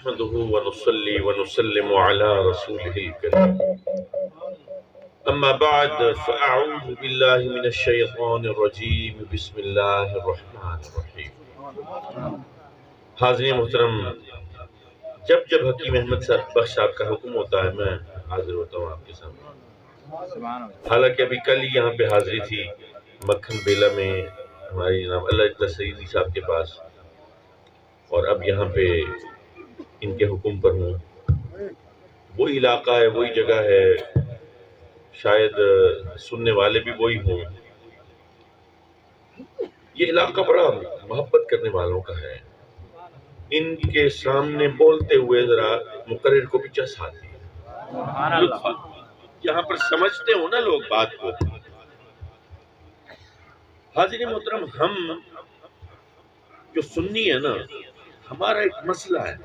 نحمده ونصلي ونسلم على رسوله الكريم اما بعد فاعوذ بالله من الشیطان الرجیم بسم اللہ الرحمن الرحیم۔ حاضرین محترم، جب حکیم احمد بخش صاحب کا حکم ہوتا ہے میں حاضر ہوتا ہوں آپ کے سامنے۔ حالانکہ ابھی کل ہی یہاں پہ حاضری تھی مکھن بیلا میں ہماری جناب اللہ اجدہ سعیدی صاحب کے پاس، اور اب یہاں پہ ان کے حکم پر ہوں۔ وہی علاقہ ہے، وہی جگہ ہے، شاید سننے والے بھی وہی ہوں۔ یہ علاقہ بڑا محبت کرنے والوں کا ہے۔ ان کے سامنے بولتے ہوئے ذرا مقرر کو بھی چس آتی ہے، یہاں پر سمجھتے ہو نا لوگ بات کو۔ حاضرین محترم، ہم جو سنی ہے نا، ہمارا ایک مسئلہ ہے۔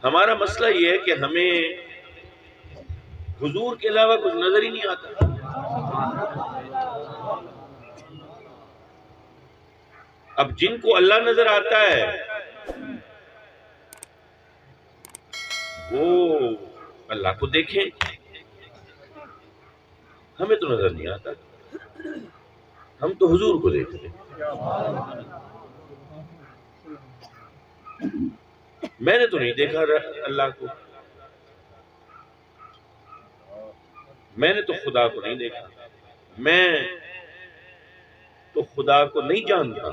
ہمارا مسئلہ یہ ہے کہ ہمیں حضور کے علاوہ کچھ نظر ہی نہیں آتا۔ اب جن کو اللہ نظر آتا ہے وہ اللہ کو دیکھیں، ہمیں تو نظر نہیں آتا، ہم تو حضور کو دیکھتے ہیں۔ میں نے تو نہیں دیکھا اللہ کو، میں نے تو خدا کو نہیں دیکھا، میں تو خدا کو نہیں جانتا۔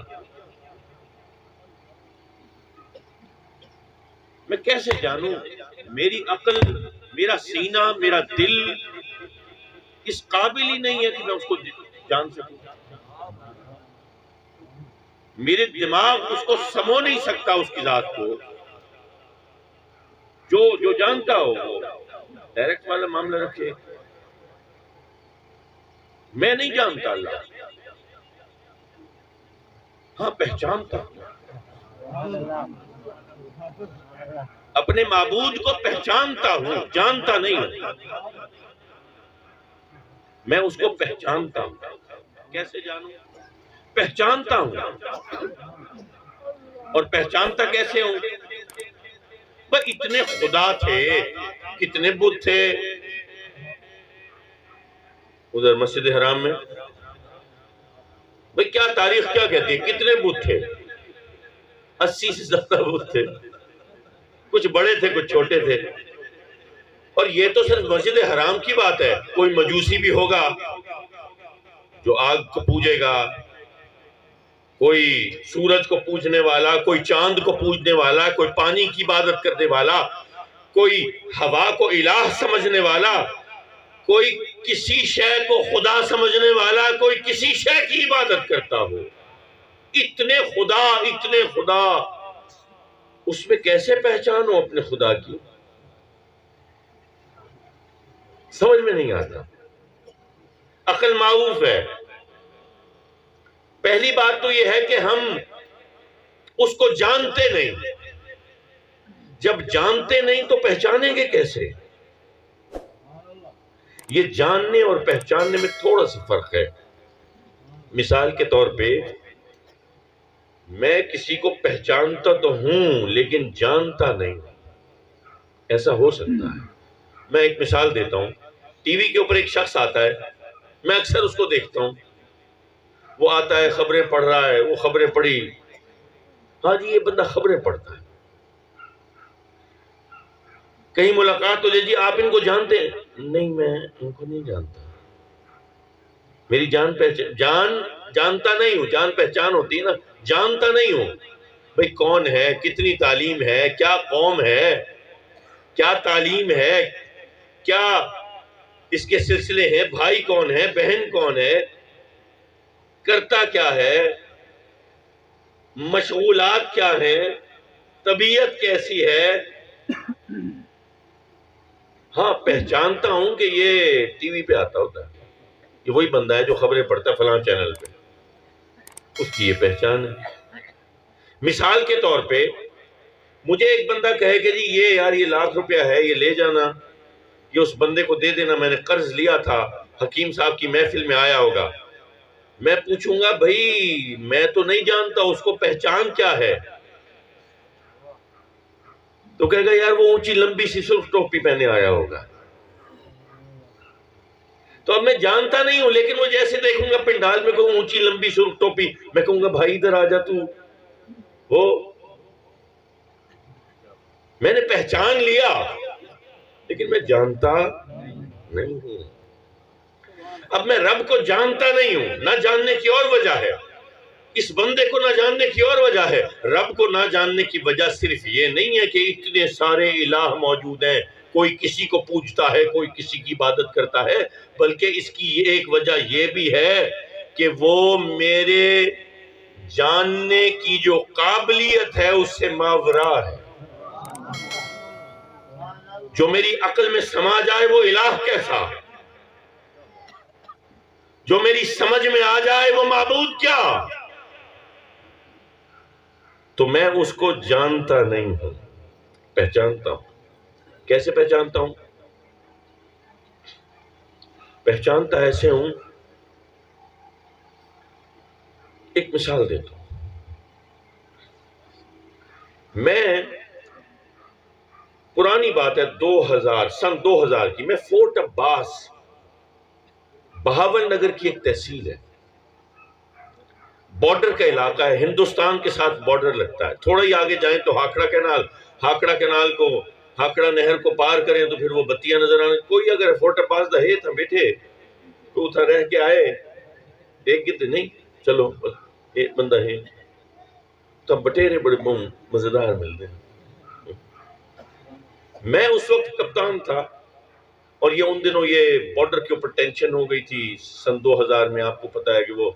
میں کیسے جانوں؟ میری عقل، میرا سینہ، میرا دل اس قابل ہی نہیں ہے کہ میں اس کو جان سکوں۔ میرے دماغ اس کو سمو نہیں سکتا، اس کی ذات کو۔ جو جانتا ہو وہ ڈائریکٹ والا معاملہ رکھے۔ میں نہیں جانتا اللہ، ہاں پہچانتا ہوں، اپنے معبود کو پہچانتا ہوں، جانتا نہیں ہوں۔ میں اس کو پہچانتا ہوں۔ کیسے جانوں؟ پہچانتا ہوں۔ اور پہچانتا کیسے ہوں؟ بھئی اتنے خدا تھے، کتنے بت تھے ادھر مسجد حرام میں۔ بھئی کیا تاریخ کیا کہتی ہے؟ کتنے بت تھے؟ 80 سے زیادہ بت تھے، کچھ بڑے تھے کچھ چھوٹے تھے۔ اور یہ تو صرف مسجد حرام کی بات ہے، کوئی مجوسی بھی ہوگا جو آگ کو پوجے گا، کوئی سورج کو پوجنے والا، کوئی چاند کو پوجنے والا، کوئی پانی کی عبادت کرنے والا، کوئی ہوا کو الہ سمجھنے والا، کوئی کسی شے کو خدا سمجھنے والا، کوئی کسی شے کی عبادت کرتا ہو۔ اتنے خدا، اس میں کیسے پہچانو اپنے خدا کی؟ سمجھ میں نہیں آتا، عقل معوف ہے۔ پہلی بات تو یہ ہے کہ ہم اس کو جانتے نہیں۔ جب جانتے نہیں تو پہچانیں گے کیسے؟ یہ جاننے اور پہچاننے میں تھوڑا سا فرق ہے۔ مثال کے طور پہ میں کسی کو پہچانتا تو ہوں لیکن جانتا نہیں، ایسا ہو سکتا ہے۔ میں ایک مثال دیتا ہوں۔ ٹی وی کے اوپر ایک شخص آتا ہے، میں اکثر اس کو دیکھتا ہوں، وہ آتا ہے خبریں پڑھ رہا ہے، وہ خبریں پڑھی، ہاں جی یہ بندہ خبریں پڑھتا ہے۔ کہیں ملاقات ہو جائے، جی آپ ان کو جانتے ہیں؟ نہیں میں ان کو نہیں جانتا، میری جانتا نہیں ہوں، جان پہچان ہوتی ہے نا، جانتا نہیں ہوں۔ بھئی کون ہے، کتنی تعلیم ہے، کیا قوم ہے، کیا تعلیم ہے، کیا اس کے سلسلے ہیں، بھائی کون ہے، بہن کون ہے، کرتا کیا ہے، مشغولات کیا ہیں، طبیعت کیسی ہے۔ ہاں پہچانتا ہوں کہ یہ ٹی وی پہ آتا ہوتا ہے، یہ وہی بندہ ہے جو خبریں پڑھتا ہے فلاں چینل پہ، اس کی یہ پہچان ہے۔ مثال کے طور پہ مجھے ایک بندہ کہے کہ جی یہ یار یہ ₹1,00,000 ہے، یہ لے جانا، یہ اس بندے کو دے دینا، میں نے قرض لیا تھا، حکیم صاحب کی محفل میں آیا ہوگا۔ میں پوچھوں گا بھائی میں تو نہیں جانتا، اس کو پہچان کیا ہے؟ تو کہے گا یار وہ اونچی لمبی سی سرخ ٹوپی پہنے آیا ہوگا. تو اب میں جانتا نہیں ہوں، لیکن وہ جیسے دیکھوں گا پنڈال میں کوئی اونچی لمبی سرخ ٹوپی، میں کہوں گا بھائی ادھر آ جا تو. وہ میں نے پہچان لیا لیکن میں جانتا نہیں ہوں. اب میں رب کو جانتا نہیں ہوں، نہ جاننے کی اور وجہ ہے، اس بندے کو نہ جاننے کی اور وجہ ہے. رب کو نہ جاننے کی وجہ صرف یہ نہیں ہے کہ اتنے سارے الہ موجود ہیں، کوئی کسی کو پوجتا ہے، کوئی کسی کی عبادت کرتا ہے، بلکہ اس کی ایک وجہ یہ بھی ہے کہ وہ میرے جاننے کی جو قابلیت ہے اس سے ماورا ہے. جو میری عقل میں سما جائے وہ الہ کیسا، جو میری سمجھ میں آ جائے وہ معبود کیا، تو میں اس کو جانتا نہیں ہوں، پہچانتا ہوں. کیسے پہچانتا ہوں؟ پہچانتا ایسے ہوں، ایک مثال دیتا ہوں. میں پرانی بات ہے، سن 2000 کی، میں فورٹ عباس بہاول نگر کی ایک تحصیل ہے، بارڈر کا علاقہ ہے، ہندوستان کے ساتھ بارڈر لگتا ہے. تھوڑا ہی آگے جائیں تو ہاکڑا کینال کو، ہاکڑا نہر کو پار کریں تو پھر وہ بتیاں نظر آنے. کوئی اگر فورٹ عباس دا ہے تھا بیٹھے تو اتھا رہ کے آئے، ایک گد نہیں چلو ایک بندہ ہے تو بٹیرے بڑے مزیدار ملتے ہیں. میں اس وقت کپتان تھا اور یہ ان دنوں یہ بارڈر کے اوپر ٹینشن ہو گئی تھی. سن 2000 میں آپ کو پتا ہے کہ وہ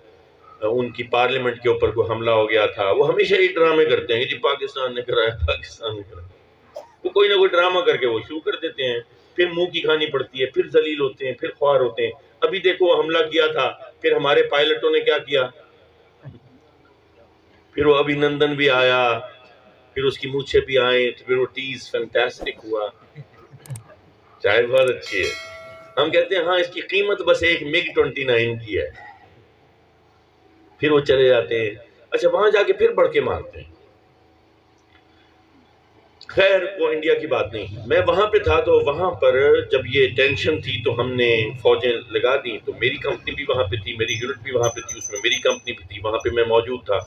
ان کی پارلیمنٹ کے اوپر کوئی حملہ ہو گیا تھا. وہ ہمیشہ یہ ڈرامے کرتے ہیں کہ جی پاکستان نے کرایا، پاکستان نے کرایا. وہ کوئی نہ کوئی ڈرامہ کر کے وہ شروع کر دیتے ہیں، پھر منہ کی کھانی پڑتی ہے، پھر ذلیل ہوتے ہیں، پھر خوار ہوتے ہیں. ابھی دیکھو حملہ کیا تھا، پھر ہمارے پائلٹوں نے کیا کیا، پھر وہ ابھی نندن بھی آیا، پھر اس کی مونچھیں بھی آئیں، پھر وہ ٹیز فینٹاسٹک ہوا. چائے بہت اچھی ہے. ہم کہتے ہیں ہاں اس کی قیمت بس ایک MiG 29 کی ہے. پھر وہ چلے جاتے ہیں. اچھا وہاں جا کے پھر بڑھ کے مارتے ہیں. خیر وہ انڈیا کی بات نہیں. میں وہاں پہ تھا تو وہاں پر جب یہ ٹینشن تھی تو ہم نے فوجیں لگا دی. تو میری کمپنی بھی وہاں پہ تھی، میری یونٹ بھی وہاں پہ تھی، اس میں میری کمپنی بھی تھی، وہاں پہ میں موجود تھا.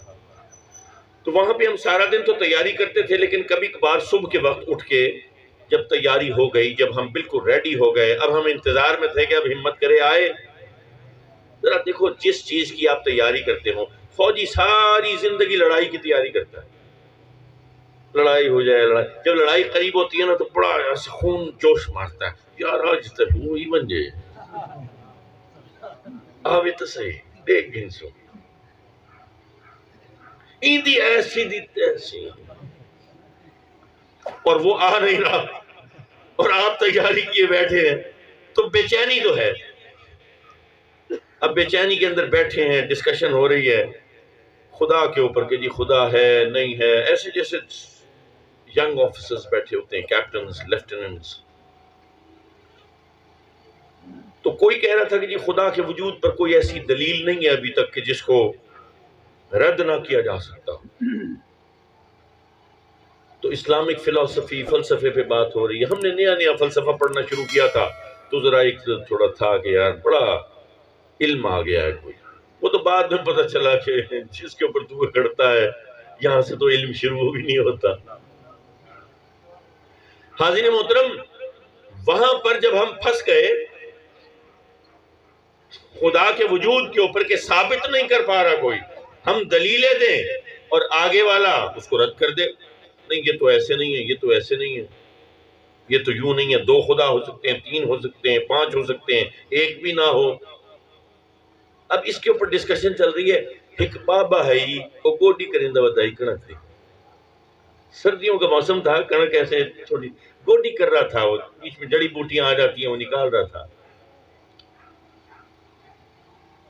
تو وہاں پہ ہم سارا دن تو تیاری کرتے تھے، لیکن کبھی کبھار صبح کے وقت اٹھ کے جب تیاری ہو گئی، جب ہم بالکل ریڈی ہو گئے، اب ہم انتظار میں تھے کہ اب ہمت کرے آئے. ذرا دیکھو جس چیز کی آپ تیاری کرتے ہو، فوجی ساری زندگی لڑائی کی تیاری کرتا ہے. لڑائی ہو جائے، جب لڑائی قریب ہوتی ہے نا تو بڑا خون جوش مارتا ہے. یار آج تک وہی بن جائے آوے تو صحیح دیکھ گنسو ایندی ایسی دی تیسی، اور وہ آ نہیں رہا اور آپ تیاری کیے بیٹھے ہیں تو بے چینی تو ہے. اب بے چینی کے اندر بیٹھے ہیں، ڈسکشن ہو رہی ہے خدا کے اوپر کہ جی خدا ہے نہیں ہے، ایسے جیسے ینگ آفیسرز بیٹھے ہوتے ہیں، کیپٹنز، لیفٹیننٹس. تو کوئی کہہ رہا تھا کہ جی خدا کے وجود پر کوئی ایسی دلیل نہیں ہے ابھی تک کہ جس کو رد نہ کیا جا سکتا. تو اسلامک فلسفی، فلسفے پہ بات ہو رہی ہے. ہم نے نیا فلسفہ پڑھنا شروع کیا تھا تو ذرا ایک تھوڑا تھا کہ یار بڑا علم آ گیا ہے کوئی. وہ تو بعد میں پتہ چلا کہ جس کے اوپر تو کڑتا ہے یہاں سے تو علم شروع بھی نہیں ہوتا. حاضرین محترم، وہاں پر جب ہم پھنس گئے خدا کے وجود کے اوپر کہ ثابت نہیں کر پا رہا کوئی، ہم دلیلیں دیں اور آگے والا اس کو رد کر دے. نہیں یہ تو ایسے نہیں ہے، یہ تو ایسے نہیں ہے، یہ تو یوں نہیں ہے. 2 خدا ہو سکتے ہیں، 3 ہو سکتے ہیں، 5 ہو سکتے ہیں، ایک بھی نہ ہو. اب اس کے اوپر ڈسکشن چل رہی ہے. ایک بابا ہے ہی وہ گوڈی کرندہ بدائی کنک تھی. سردیوں کا موسم تھا، کنک ایسے تھوڑی گوڈی کر رہا تھا، وہ بیچ میں جڑی بوٹیاں آ جاتی ہیں وہ نکال رہا تھا.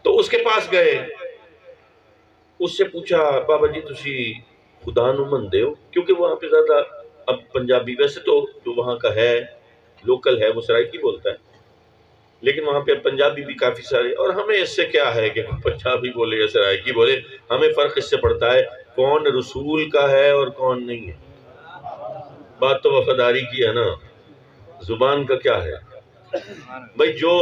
تو اس کے پاس گئے، اس سے پوچھا بابا جی تسی خدا نو من دے ہو؟ کیونکہ وہاں پہ زیادہ اب پنجابی، ویسے تو جو وہاں کا ہے لوکل ہے وہ سرائکی بولتا ہے، لیکن وہاں پہ پنجابی بھی کافی سارے. اور ہمیں اس سے کیا ہے کہ پنجابی بولے یا سرائکی بولے، ہمیں فرق اس سے پڑتا ہے کون رسول کا ہے اور کون نہیں ہے. بات تو وفاداری کی ہے نا، زبان کا کیا ہے بھائی؟ جو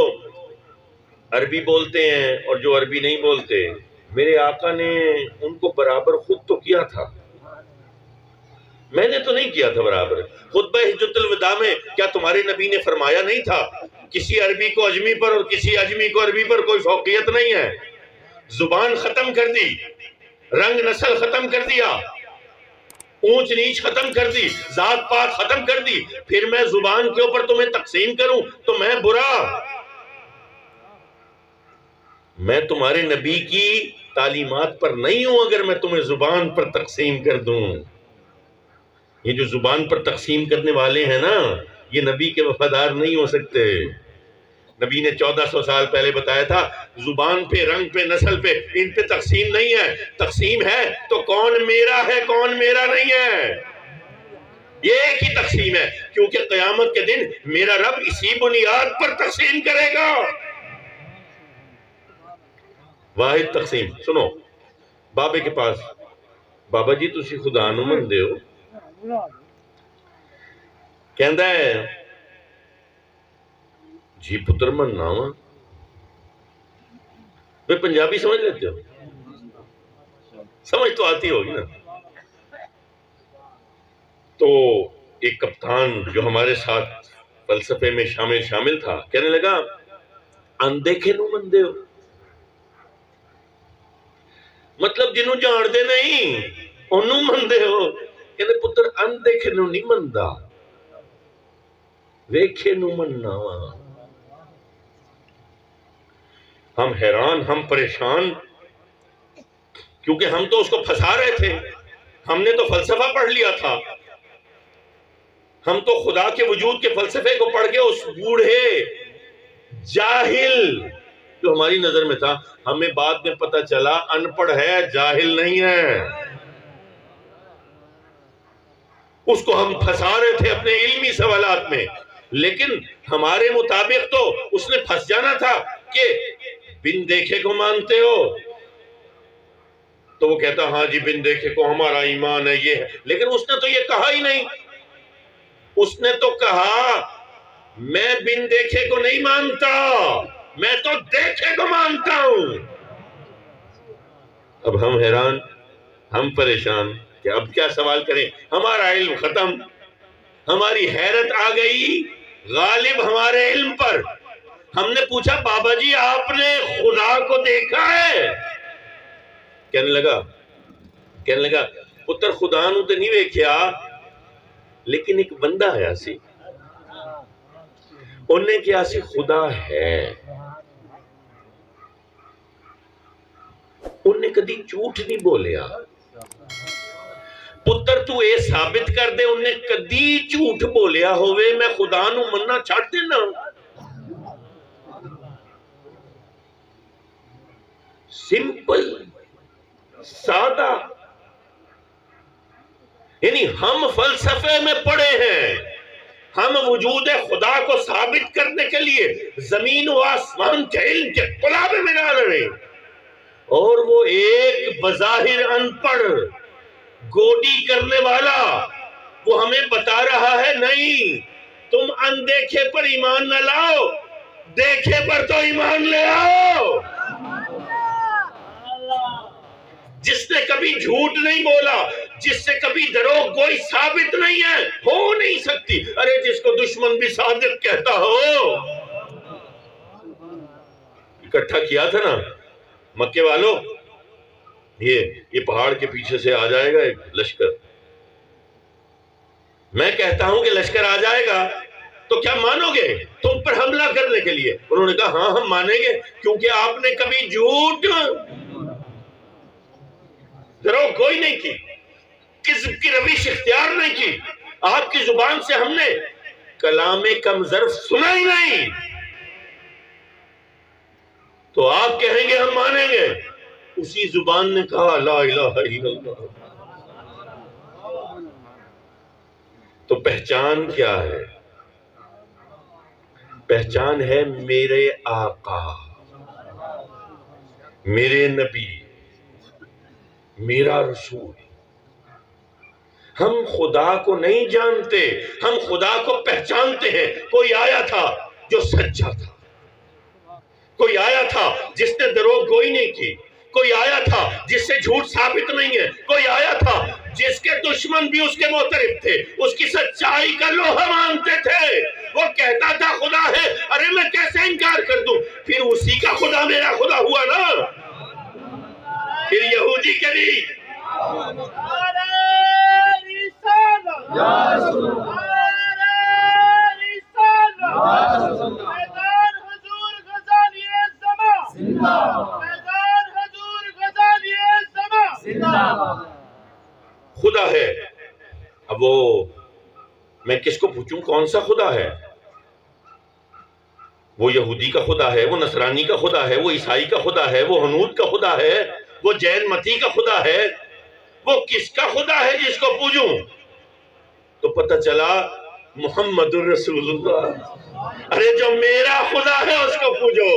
عربی بولتے ہیں اور جو عربی نہیں بولتے، میرے آقا نے ان کو برابر خود تو کیا تھا، میں نے تو نہیں کیا تھا برابر۔ خطبہ حجۃ الوداع میں کیا تمہارے نبی نے فرمایا نہیں تھا کسی عربی کو اجمی پر اور کسی اجمی کو عربی پر کوئی فوقیت نہیں ہے؟ زبان ختم کر دی، رنگ نسل ختم کر دیا، اونچ نیچ ختم کر دی، ذات پات ختم کر دی، پھر میں زبان کے اوپر تمہیں تقسیم کروں تو میں برا؟ میں تمہارے نبی کی تعلیمات پر نہیں ہوں اگر میں تمہیں زبان پر تقسیم کر دوں۔ یہ جو زبان پر تقسیم کرنے والے ہیں نا، یہ نبی کے وفادار نہیں ہو سکتے۔ نبی نے 1400 سال پہلے بتایا تھا زبان پہ، رنگ پہ، نسل پہ، ان پہ تقسیم نہیں ہے۔ تقسیم ہے تو کون میرا ہے کون میرا نہیں ہے، یہ ایک ہی تقسیم ہے، کیونکہ قیامت کے دن میرا رب اسی بنیاد پر تقسیم کرے گا۔ واحد تقسیم۔ سنو، بابے کے پاس، بابا جی تسی خدا نو مندے ہو؟ کہندا ہے جی پتر مننا وا۔ بھئی پنجابی سمجھ لیتے ہو؟ سمجھ تو آتی ہوگی نا۔ تو ایک کپتان جو ہمارے ساتھ فلسفے میں شامل تھا کہنے لگا اندیکھے نو مندے ہو؟ مطلب جنہوں جان دے نہیں انہوں مندے ہو؟ کہنے پتر اندیکھے نو نہیں مندہ، ویکھے نو مننا وا۔ ہم حیران، ہم پریشان، کیونکہ ہم تو اس کو پھنسا رہے تھے، ہم نے تو فلسفہ پڑھ لیا تھا، ہم تو خدا کے وجود کے فلسفے کو پڑھ کے اس بوڑھے جاہل جو ہماری نظر میں تھا، ہمیں بعد میں پتہ چلا ان پڑھ ہے، جاہل نہیں ہے۔ اس کو ہم پھنسا رہے تھے اپنے علمی سوالات میں، لیکن ہمارے مطابق تو اس نے پھنس جانا تھا کہ بن دیکھے کو مانتے ہو؟ تو وہ کہتا ہاں جی بن دیکھے کو ہمارا ایمان ہے، یہ ہے، لیکن اس نے تو یہ کہا ہی نہیں۔ اس نے تو کہا میں بن دیکھے کو نہیں مانتا، میں تو دیکھے کو مانتا ہوں۔ اب ہم حیران، ہم پریشان کہ اب کیا سوال کریں، ہمارا علم ختم، ہماری حیرت آ گئی غالب ہمارے علم پر۔ ہم نے پوچھا بابا جی آپ نے خدا کو دیکھا ہے؟ کہنے لگا پتر خدا نو تے نہیں ویکھیا، لیکن ایک بندہ ہے سی، انہیں کیا سی خدا ہے، انہیں کدی جھوٹ نہیں بولیا۔ پتر تو اے ثابت کر دے انہیں کدی جھوٹ بولیا ہوئے، میں خدا نو مننا چھڑ دینا۔ سمپل، سادہ، یعنی ہم فلسفے میں پڑے ہیں، ہم وجود خدا کو ثابت کرنے کے لیے زمین و آسمان کے علم کے قلابے میں نہ لڑے، اور وہ ایک بظاہر ان پڑھ گوڈی کرنے والا وہ ہمیں بتا رہا ہے نہیں تم اندیکھے پر ایمان نہ لاؤ، دیکھے پر تو ایمان لے آؤ۔ جس نے کبھی جھوٹ نہیں بولا، جس سے کبھی دروغ گوئی ثابت نہیں ہے، ہو نہیں سکتی۔ ارے جس کو دشمن بھی صادق کہتا ہو، اکٹھا کیا تھا نا مکے والوں، یہ پہاڑ کے پیچھے سے آ جائے گا ایک لشکر، میں کہتا ہوں کہ لشکر آ جائے گا تو کیا مانو گے تم پر حملہ کرنے کے لیے؟ انہوں نے کہا ہاں ہم مانیں گے، کیونکہ آپ نے کبھی جھوٹ دروغ گوئی نہیں کی، کذب کی روش اختیار نہیں کی، آپ کی زبان سے ہم نے کلام کم ظرف سنا ہی نہیں، تو آپ کہیں گے ہم مانیں گے۔ اسی زبان نے کہا لا الہ الا اللہ۔ تو پہچان کیا ہے؟ پہچان ہے میرے آقا، میرے نبی، میرا رسول، ہم خدا کو نہیں جانتے، ہم خدا کو پہچانتے ہیں۔ کوئی آیا تھا جو سچا تھا، کوئی آیا تھا جس نے دروغ گوئی نہیں کی، کوئی آیا تھا جس سے جھوٹ ثابت نہیں ہے، کوئی آیا تھا جس کے دشمن بھی اس کے معترف تھے، اس کی سچائی کا لوہا مانتے تھے۔ وہ کہتا تھا خدا ہے، ارے میں کیسے انکار کر دوں؟ پھر اسی کا خدا میرا خدا ہوا نا۔ پھر یہودی کے بھی خدا ہے۔ اب وہ میں کس کو پوچھوں کون سا خدا ہے؟ وہ یہودی کا خدا ہے، وہ نصرانی کا خدا ہے، وہ عیسائی کا خدا ہے، وہ ہنود کا خدا ہے، وہ جین متی کا خدا ہے، وہ کس کا خدا ہے جس کو پوجوں؟ تو پتہ چلا محمد الرسول اللہ۔ ارے جو میرا خدا ہے اس کو پوجو،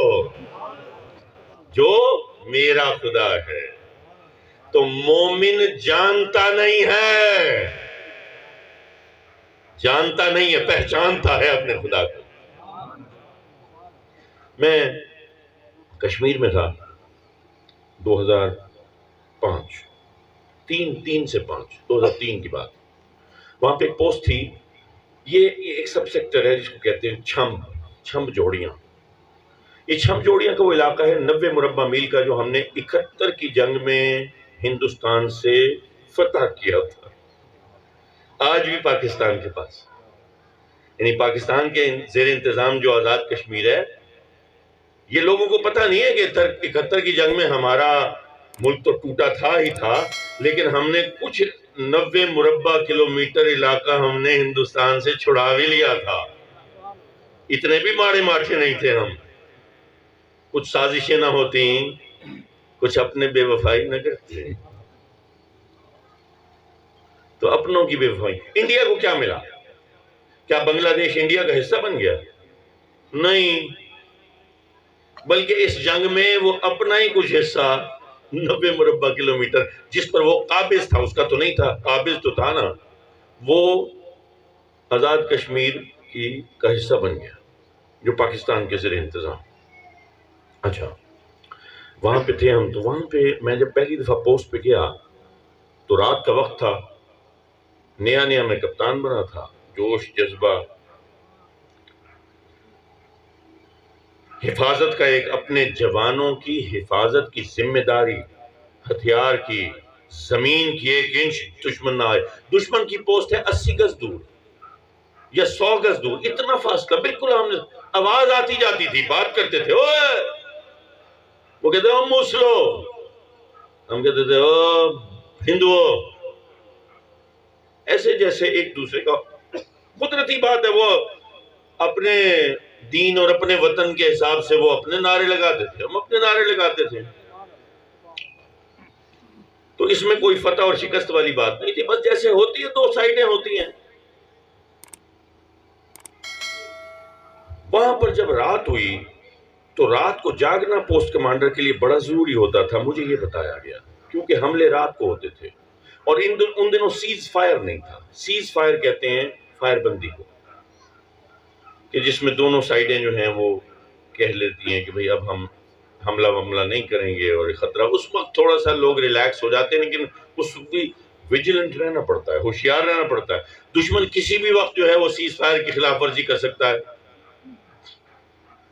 جو میرا خدا ہے۔ تو مومن جانتا نہیں ہے، جانتا نہیں ہے، پہچانتا ہے اپنے خدا کو۔ میں کشمیر میں تھا 2005، 2003 کی بات۔ وہاں پہ ایک پوسٹ تھی، یہ ایک سب سیکٹر ہے جس کو کہتے ہیں چھمب جوڑیاں۔ یہ چھمب جوڑیاں کا وہ علاقہ ہے 90 مربع میل کا، جو ہم نے 71 کی جنگ میں ہندوستان سے فتح کیا تھا۔ آج بھی پاکستان کے پاس، یعنی پاکستان کے زیر انتظام جو آزاد کشمیر ہے، یہ لوگوں کو پتہ نہیں ہے کہ 71 کی جنگ میں ہمارا ملک تو ٹوٹا تھا ہی تھا، لیکن ہم نے کچھ 90 مربع کلومیٹر علاقہ ہم نے ہندوستان سے چھڑا بھی لیا تھا۔ اتنے بھی ماڑے ماٹھے نہیں تھے ہم، کچھ سازشیں نہ ہوتی، کچھ اپنے بے وفائی نہ کرتے، تو اپنوں کی بے وفائی۔ انڈیا کو کیا ملا؟ کیا بنگلہ دیش انڈیا کا حصہ بن گیا؟ نہیں، بلکہ اس جنگ میں وہ اپنا ہی کچھ حصہ 90 مربع کلومیٹر جس پر وہ قابض تھا، اس کا تو نہیں تھا، قابض تو تھا نا، وہ آزاد کشمیر کا حصہ بن گیا جو پاکستان کے زیر انتظام۔ اچھا، وہاں پہ تھے ہم، تو وہاں پہ میں جب پہلی دفعہ پوسٹ پہ گیا تو رات کا وقت تھا، نیا میں کپتان بنا تھا، جوش جذبہ، حفاظت کا ایک، اپنے جوانوں کی حفاظت کی ذمہ داری، ہتھیار کی، زمین کی 1 انچ دشمن نہ آئے۔ دشمن کی پوسٹ ہے 80 گز دور یا 100 گز دور، اتنا فاصلہ، بالکل ہم نے آواز آتی جاتی تھی، بات کرتے تھے، اوے، وہ کہتے ہیں مسلو، ہم کہتے تھے او ہندو، ایسے جیسے ایک دوسرے کا قدرتی بات ہے، وہ اپنے دین اور اپنے وطن کے حساب سے وہ اپنے نعرے لگاتے تھے، ہم اپنے نعرے لگاتے تھے، تو اس میں کوئی فتح اور شکست والی بات نہیں تھی، بس جیسے ہوتی ہے 2 سائڈیں ہوتی ہیں۔ وہاں پر جب رات ہوئی تو رات کو جاگنا پوسٹ کمانڈر کے لیے بڑا ضروری ہوتا تھا، مجھے یہ بتایا گیا، کیونکہ حملے رات کو ہوتے تھے، اور ان دنوں سیز فائر نہیں تھا۔ سیز فائر کہتے ہیں فائر بندی کو، کہ جس میں دونوں سائڈیں جو ہیں وہ کہہ لیتی ہیں کہ بھئی اب ہم حملہ نہیں کریں گے، اور خطرہ، اس وقت تھوڑا سا لوگ ریلیکس ہو جاتے ہیں، لیکن اس وقت بھی ویجیلنٹ رہنا پڑتا ہے، ہوشیار رہنا پڑتا ہے۔ دشمن کسی بھی وقت جو ہے وہ سیز فائر کی خلاف ورزی کر سکتا ہے،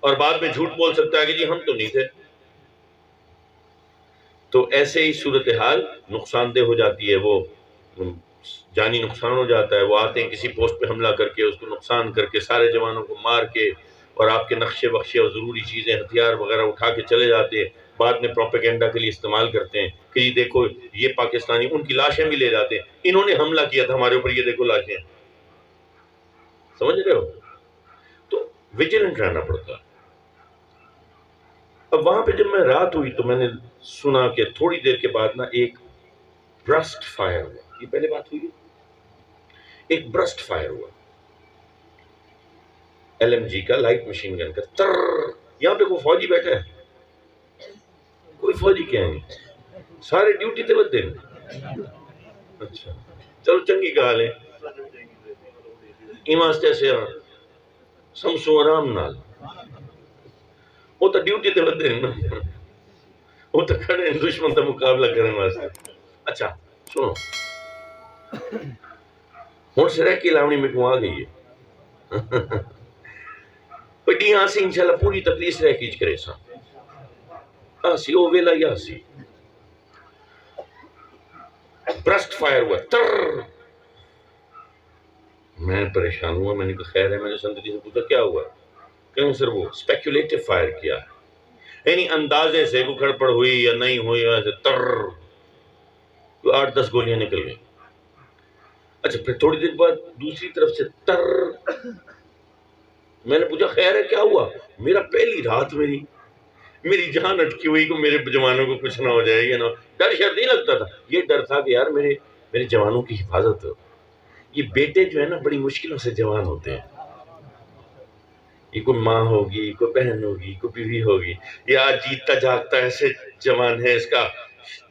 اور بعد میں جھوٹ بول سکتا ہے کہ جی ہم تو نہیں تھے۔ تو ایسے ہی صورتحال نقصان دہ ہو جاتی ہے، وہ جانی نقصان ہو جاتا ہے۔ وہ آتے ہیں کسی پوسٹ پہ حملہ کر کے، اس کو نقصان کر کے، سارے جوانوں کو مار کے، اور آپ کے نقشے بخشے اور ضروری چیزیں، ہتھیار وغیرہ اٹھا کے چلے جاتے ہیں، بعد میں پروپیگنڈا کے لیے استعمال کرتے ہیں کہ یہ دیکھو یہ پاکستانی، ان کی لاشیں بھی لے جاتے ہیں، انہوں نے حملہ کیا تھا ہمارے اوپر، یہ دیکھو لاشیں، سمجھ رہے ہو؟ تو ویجیلنٹ رہنا پڑتا ہے۔ اب وہاں پہ جب میں رات ہوئی تو میں نے سنا کہ تھوڑی دیر کے بعد نا ایک برسٹ فائر ہوا، یہ پہلے بات ہوئی، ایک برسٹ فائر ہوا، LMG کا، لائٹ مشین گن کا، تر، یہاں پہ کوئی فوجی بیٹھا ہے؟ کوئی فوجی کیا ہے؟ سارے ڈیوٹی تے بدے ہیں۔ اچھا، چلو چنگی گال ہے ایماستے سے سمسو آرام نال وہ تو ڈیوٹی تے بدے ہیں نا، وہ تو کھڑے ہیں دشمن کا مقابلہ کرنے واسطے. اچھا سنو ہوں سرح کی لاونی میں کو آ گئی ہے پٹی ہاں سی انشاءاللہ پوری تکلیف رہ کیچ کرے سا آسی او ویلا یا سی برسٹ فائر ہوا تر. میں پریشان ہوا، میں نے کہا خیر ہے، میں نے سندری سے پوچھا کیا ہوا، کہیں سر وہ سپیکولیٹو فائر کیا ہے، یعنی اندازے سے کو کھڑپڑ ہوئی یا نہیں ہوئی ایسے تر 8-10 گولیاں نکل گئی. اچھا پھر تھوڑی دیر بعد دوسری طرف سے تر. میں نے پوچھا خیر ہے کیا ہوا، میرا پہلی رات میری جان اٹکی ہوئی کہ میرے جوانوں کو کچھ نہ ہو جائے گا نا. ڈر شاید نہیں لگتا تھا، یہ ڈر تھا کہ یار میرے جوانوں کی حفاظت ہو. یہ بیٹے جو ہے نا بڑی مشکلوں سے جوان ہوتے ہیں، یہ کوئی ماں ہوگی، کوئی بہن ہوگی، کوئی بیوی ہوگی، یہ آج جیتا جاگتا ایسے جوان ہے، اس کا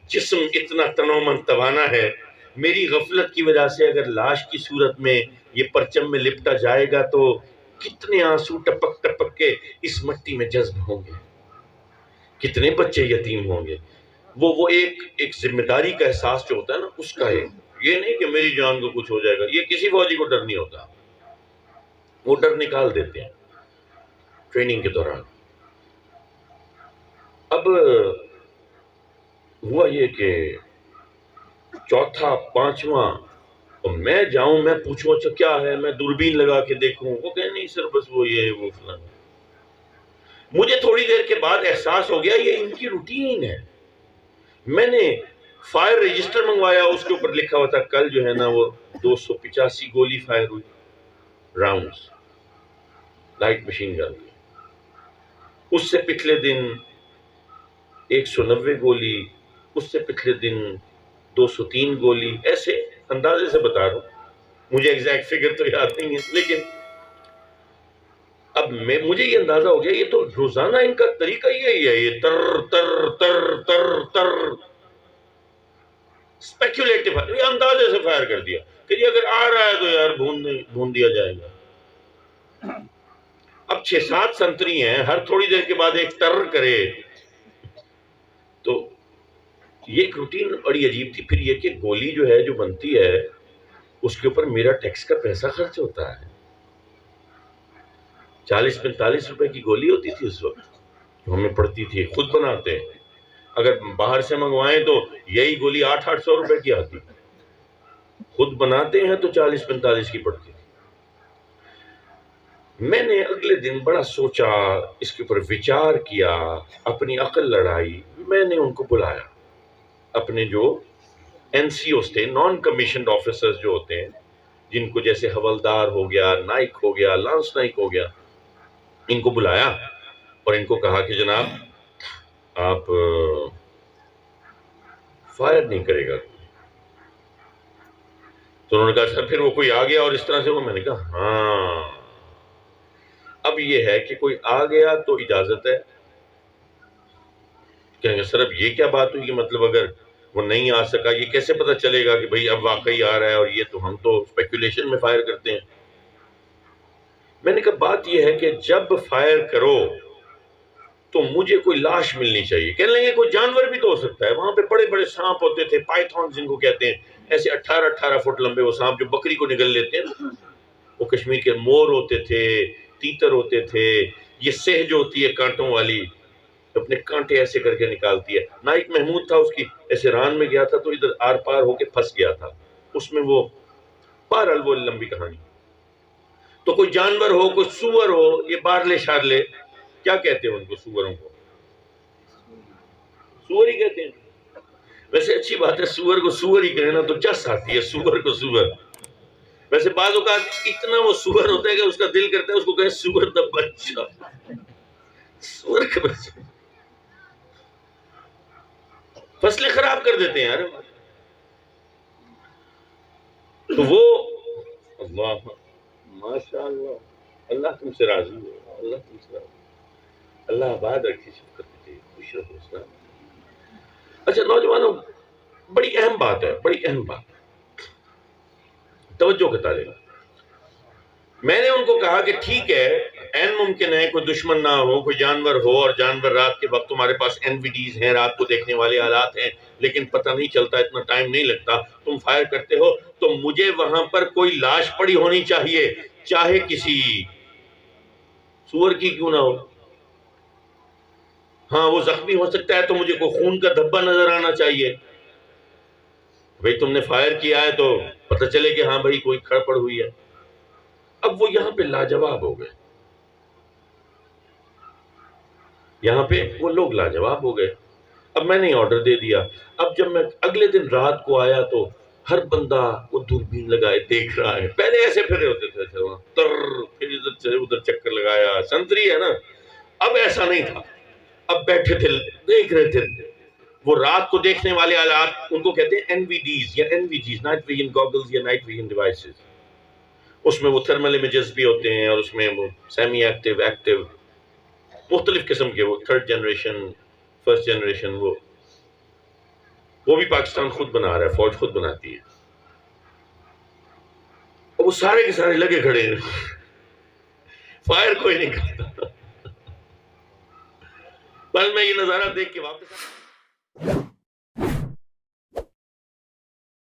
جسم اتنا تنومند توانا ہے. میری غفلت کی وجہ سے اگر لاش کی صورت میں یہ پرچم میں لپٹا جائے گا تو کتنے آنسو ٹپک ٹپک کے اس مٹی میں جذب ہوں گے، کتنے بچے یتیم ہوں گے. وہ ایک ذمہ داری کا احساس جو ہوتا ہے نا، اس کا ہے. یہ نہیں کہ میری جان کو کچھ ہو جائے گا، یہ کسی فوجی کو ڈر نہیں ہوتا، وہ ڈر نکال دیتے ہیں ٹریننگ کے دوران. اب ہوا یہ کہ چوتھا پانچواں میں جاؤں، میں پوچھوں اچھا کیا ہے، میں دوربین لگا کے دیکھوں، وہ کہے نہیں سر بس وہ یہ وہ فلاں. مجھے تھوڑی دیر کے بعد احساس ہو گیا یہ ان کی روٹین ہے. میں نے فائر رجسٹر منگوایا، اس کے اوپر لکھا ہوا تھا کل جو ہے نا وہ 285 گولی فائر ہوئی راؤنڈز لائٹ مشین گن کی. اس سے پچھلے دن 190 گولی، اس سے پچھلے دن 203 گولی، ایسے اندازے سے بتا رہا ہوں، مجھے ایگزیکٹ فگر تو یاد نہیں ہے. لیکن اب مجھے یہ اندازہ ہو گیا یہ تو روزانہ ان کا طریقہ یہی ہے، یہ تر تر تر تر تر سپیکولیٹو فائر، یہ اندازے سے فائر کر دیا کہ یہ اگر آ رہا ہے تو یار بھون دیا جائے گا. اب 6-7 سنتری ہیں، ہر تھوڑی دیر کے بعد ایک تر کرے تو یہ ایک روٹین بڑی عجیب تھی. پھر یہ کہ گولی جو ہے جو بنتی ہے اس کے اوپر میرا ٹیکس کا پیسہ خرچ ہوتا ہے. 40-45 روپے کی گولی ہوتی تھی اس وقت جو ہمیں پڑتی تھی، خود بناتے ہیں. اگر باہر سے منگوائیں تو یہی گولی 800 روپے کی آتی، خود بناتے ہیں تو 40-45 کی پڑتی تھی. میں نے اگلے دن بڑا سوچا، اس کے اوپر وچار کیا، اپنی عقل لڑائی. میں نے ان کو بلایا، اپنے جو این سی اوز تھے، نان کمیشنڈ آفیسرز جو ہوتے ہیں، جن کو جیسے حوالدار ہو گیا، نائک ہو گیا، لانس نائک ہو گیا، ان کو بلایا اور ان کو کہا کہ جناب آپ فائر نہیں کرے گا. تو انہوں نے کہا سر پھر وہ کوئی آ گیا اور اس طرح سے وہ. میں نے کہا ہاں اب یہ ہے کہ کوئی آ گیا تو اجازت ہے. کہیں گے سر اب یہ کیا بات ہوئی کہ مطلب اگر وہ نہیں آ سکا یہ کیسے پتا چلے گا کہ بھئی اب واقعی آ رہا ہے، اور یہ تو ہم تو اسپیکولیشن میں فائر کرتے ہیں. میں نے کہا بات یہ ہے کہ جب فائر کرو تو مجھے کوئی لاش ملنی چاہیے. کہنے لگے کوئی جانور بھی تو ہو سکتا ہے، وہاں پہ بڑے بڑے سانپ ہوتے تھے، پائتھون جن کو کہتے ہیں، ایسے 18 فٹ لمبے وہ سانپ جو بکری کو نگل لیتے ہیں. وہ کشمیر کے مور ہوتے تھے، تیتر ہوتے تھے، یہ سہ جو ہوتی ہے کانٹوں والی، اپنے کانٹے ایسے کر کے نکالتی ہے. نائک محمود تھا، اس کی ایسے ران میں گیا تھا تو ادھر آر پار ہو کے پھنس گیا تھا اس میں. وہ بہرحال وہ لمبی کہانی. تو کوئی جانور ہو، کوئی سور ہو، یہ بارلے شارلے کیا کہتے ہیں ان کو، سوروں کو سور ہی کہتے ہیں. ویسے اچھی بات ہے، سور کو سور ہی کہنا تو چس آتی ہے، سور کو سور. ویسے بعض اوقات اتنا وہ سور ہوتا ہے کہ اس کا دل کرتا ہے اس کو کہیں سور دا بچہ، سور کا بچہ. فصلیں خراب کر دیتے ہیں یار. تو وہ اللہ ماشاء اللہ، اللہ تم سے راضی ہو، اللہ تم سے راضی، اللہ آباد رکھی، شفقت رکھی، خوش رکھو اسلام. اچھا نوجوانوں، بڑی اہم بات ہے، بڑی اہم بات. توجہ کا طالب علم۔ میں نے ان کو کہا کہ ٹھیک ہے، این ممکن ہے کوئی دشمن نہ ہو، کوئی جانور ہو، اور جانور رات کے وقت تمہارے پاس این وی ڈیز ہیں، رات کو دیکھنے والے آلات ہیں، لیکن پتہ نہیں چلتا، اتنا ٹائم نہیں لگتا، تم فائر کرتے ہو تو مجھے وہاں پر کوئی لاش پڑی ہونی چاہیے، چاہے کسی سور کی کیوں نہ ہو۔ ہاں وہ زخمی ہو سکتا ہے تو مجھے کوئی خون کا دھبا نظر آنا چاہیے۔ بھئی تم نے فائر کیا ہے تو پتہ چلے کہ ہاں بھئی کوئی کھڑپڑ ہوئی ہے۔ اب وہ یہاں پہ لاجواب ہو گئے، یہاں پہ وہ لوگ لاجواب ہو گئے۔ اب میں نے آرڈر دے دیا۔ اب جب میں اگلے دن رات کو آیا تو ہر بندہ وہ دوربین لگائے دیکھ رہا ہے۔ پہلے ایسے پھرے ہوتے تھے، پھر ادھر سے ادھر چکر لگایا، سنتری ہے نا۔ اب ایسا نہیں تھا، اب بیٹھے تھے دیکھ رہے تھے۔ وہ رات کو دیکھنے والے آلات، ان کو کہتے ہیں این وی ڈیز یا این وی جیز، نائٹ ویژن گوگلز یا نائٹ ویژن ڈیوائسز۔ اس میں وہ تھرمل امیجز بھی ہوتے ہیں، اور اس میں وہ سیمی ایکٹیو، ایکٹیو، مختلف قسم کے، وہ تھرڈ جنریشن، فرسٹ جنریشن، وہ بھی پاکستان خود بنا رہا ہے، فوج خود بناتی ہے۔ اور وہ سارے کے سارے لگے کھڑے ہیں، فائر کوئی نہیں کرتا۔ بس میں یہ نظارہ دیکھ کے واپس